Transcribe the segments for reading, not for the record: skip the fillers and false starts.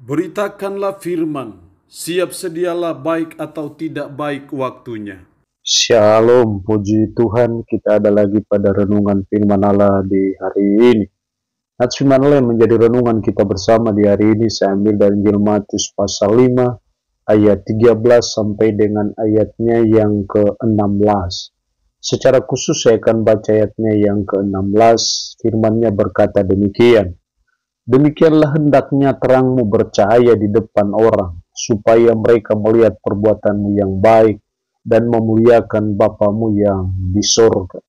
Beritakanlah firman, siap sedialah baik atau tidak baik waktunya. Shalom, puji Tuhan, kita ada lagi pada renungan firman Allah di hari ini. Ayat firman Allah yang menjadi renungan kita bersama di hari ini saya ambil dari Injil Matius pasal 5 ayat 13 sampai dengan ayatnya yang ke-16. Secara khusus saya akan baca ayatnya yang ke-16, firmannya berkata demikian. Demikianlah hendaknya terangmu bercahaya di depan orang, supaya mereka melihat perbuatanmu yang baik dan memuliakan Bapamu yang di sorga.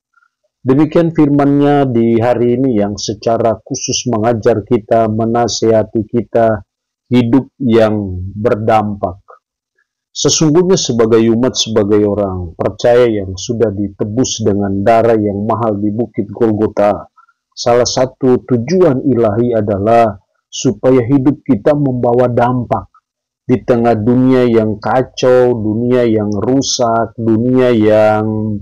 Demikian firman-Nya di hari ini yang secara khusus mengajar kita, menasihati kita hidup yang berdampak. Sesungguhnya sebagai umat, sebagai orang percaya yang sudah ditebus dengan darah yang mahal di Bukit Golgota, salah satu tujuan ilahi adalah supaya hidup kita membawa dampak di tengah dunia yang kacau, dunia yang rusak, dunia yang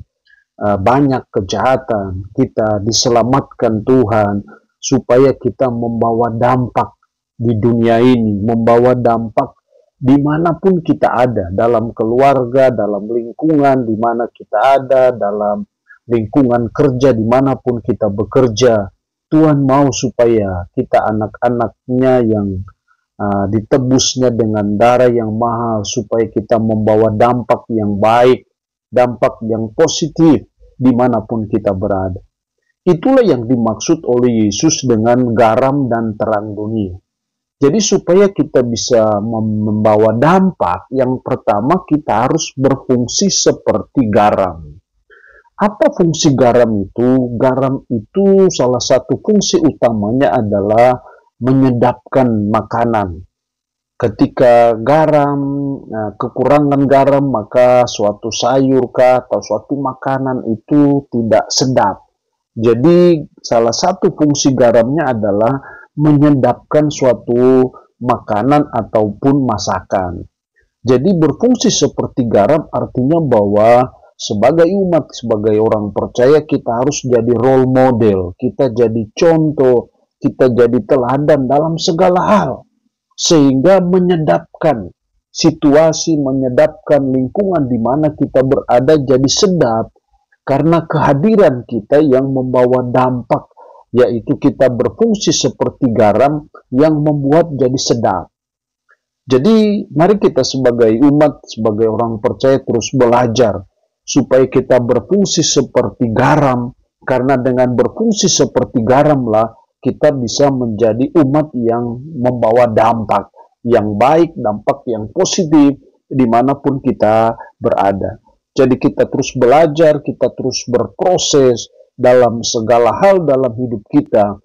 banyak kejahatan. Kita diselamatkan Tuhan supaya kita membawa dampak di dunia ini, membawa dampak dimanapun kita ada, dalam keluarga, dalam lingkungan di mana kita ada, dalam lingkungan kerja dimanapun kita bekerja. Tuhan mau supaya kita anak-anaknya yang ditebusnya dengan darah yang mahal, supaya kita membawa dampak yang baik, dampak yang positif dimanapun kita berada. Itulah yang dimaksud oleh Yesus dengan garam dan terang dunia. Jadi supaya kita bisa membawa dampak, yang pertama kita harus berfungsi seperti garam. Apa fungsi garam itu? Garam itu salah satu fungsi utamanya adalah menyedapkan makanan. Ketika garam, kekurangan garam, maka suatu sayur atau suatu makanan itu tidak sedap. Jadi salah satu fungsi garamnya adalah menyedapkan suatu makanan ataupun masakan. Jadi berfungsi seperti garam artinya bahwa sebagai umat, sebagai orang percaya, kita harus jadi role model, kita jadi contoh, kita jadi teladan dalam segala hal, sehingga menyedapkan situasi, menyedapkan lingkungan di mana kita berada jadi sedap, karena kehadiran kita yang membawa dampak, yaitu kita berfungsi seperti garam yang membuat jadi sedap. Jadi mari kita sebagai umat, sebagai orang percaya terus belajar supaya kita berfungsi seperti garam, karena dengan berfungsi seperti garamlah kita bisa menjadi umat yang membawa dampak yang baik, dampak yang positif dimanapun kita berada. Jadi kita terus belajar, kita terus berproses dalam segala hal dalam hidup kita.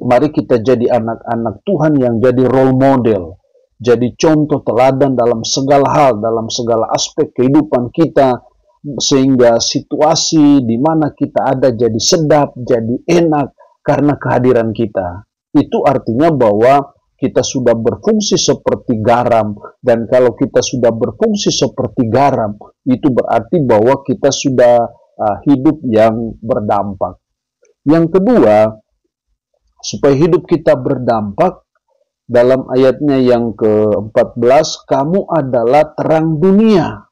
Mari kita jadi anak-anak Tuhan yang jadi role model, jadi contoh teladan dalam segala hal, dalam segala aspek kehidupan kita, sehingga situasi di mana kita ada jadi sedap, jadi enak karena kehadiran kita. Itu artinya bahwa kita sudah berfungsi seperti garam, dan kalau kita sudah berfungsi seperti garam, itu berarti bahwa kita sudah hidup yang berdampak. Yang kedua, supaya hidup kita berdampak, dalam ayatnya yang ke-14, kamu adalah terang dunia.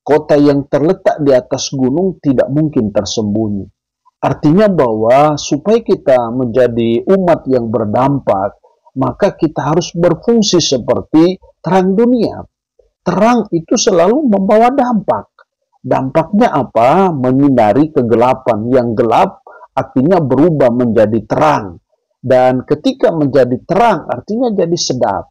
Kota yang terletak di atas gunung tidak mungkin tersembunyi. Artinya bahwa supaya kita menjadi umat yang berdampak, maka kita harus berfungsi seperti terang dunia. Terang itu selalu membawa dampak. Dampaknya apa? Menyinari kegelapan. Yang gelap artinya berubah menjadi terang. Dan ketika menjadi terang artinya jadi sedap.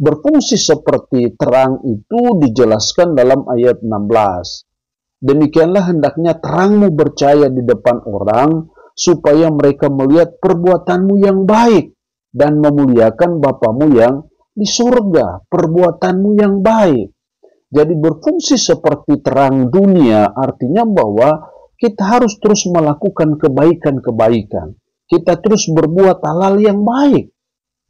Berfungsi seperti terang itu dijelaskan dalam ayat 16. Demikianlah hendaknya terangmu bercahaya di depan orang, supaya mereka melihat perbuatanmu yang baik dan memuliakan Bapamu yang di surga. Perbuatanmu yang baik. Jadi berfungsi seperti terang dunia artinya bahwa kita harus terus melakukan kebaikan-kebaikan. Kita terus berbuat hal-hal yang baik.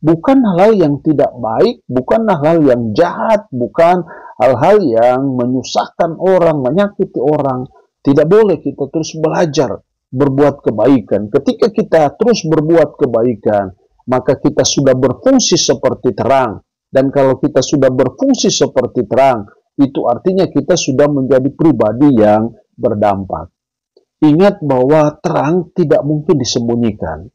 Bukan hal-hal yang tidak baik, bukan hal-hal yang jahat, bukan hal-hal yang menyusahkan orang, menyakiti orang. Tidak boleh, kita terus belajar berbuat kebaikan. Ketika kita terus berbuat kebaikan, maka kita sudah berfungsi seperti terang. Dan kalau kita sudah berfungsi seperti terang, itu artinya kita sudah menjadi pribadi yang berdampak. Ingat bahwa terang tidak mungkin disembunyikan.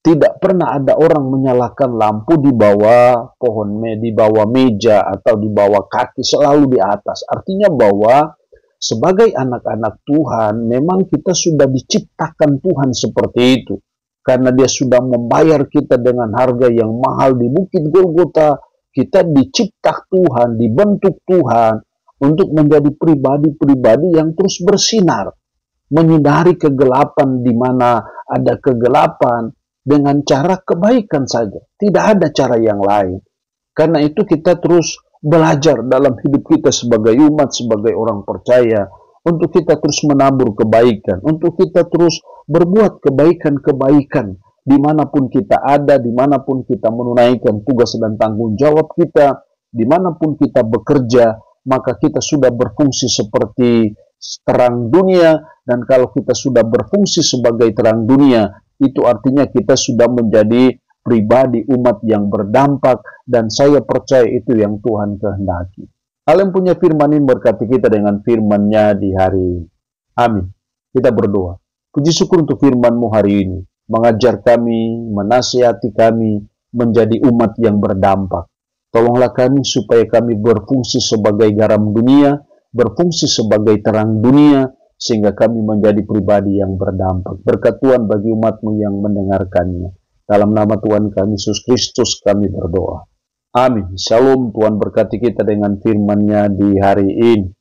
Tidak pernah ada orang menyalakan lampu di bawah pohon, di bawah meja, atau di bawah kaki, selalu di atas. Artinya bahwa sebagai anak-anak Tuhan, memang kita sudah diciptakan Tuhan seperti itu. Karena dia sudah membayar kita dengan harga yang mahal di Bukit Golgota. Kita dicipta Tuhan, dibentuk Tuhan untuk menjadi pribadi-pribadi yang terus bersinar, menyinari kegelapan di mana ada kegelapan dengan cara kebaikan saja. Tidak ada cara yang lain. Karena itu kita terus belajar dalam hidup kita sebagai umat, sebagai orang percaya, untuk kita terus menabur kebaikan, untuk kita terus berbuat kebaikan-kebaikan, dimanapun kita ada, dimanapun kita menunaikan tugas dan tanggung jawab kita, dimanapun kita bekerja, maka kita sudah berfungsi seperti terang dunia. Dan kalau kita sudah berfungsi sebagai terang dunia, itu artinya kita sudah menjadi pribadi umat yang berdampak, dan saya percaya itu yang Tuhan kehendaki. Allah yang punya firman ini berkati kita dengan firman-Nya di hari ini. Amin. Kita berdoa. Puji syukur untuk firman-Mu hari ini. Mengajar kami, menasihati kami, menjadi umat yang berdampak. Tolonglah kami supaya kami berfungsi sebagai garam dunia, berfungsi sebagai terang dunia, sehingga kami menjadi pribadi yang berdampak. Berkat Tuhan bagi umat-Mu yang mendengarkannya. Dalam nama Tuhan kami Yesus Kristus kami berdoa. Amin. Shalom. Tuhan berkati kita dengan firman-Nya di hari ini.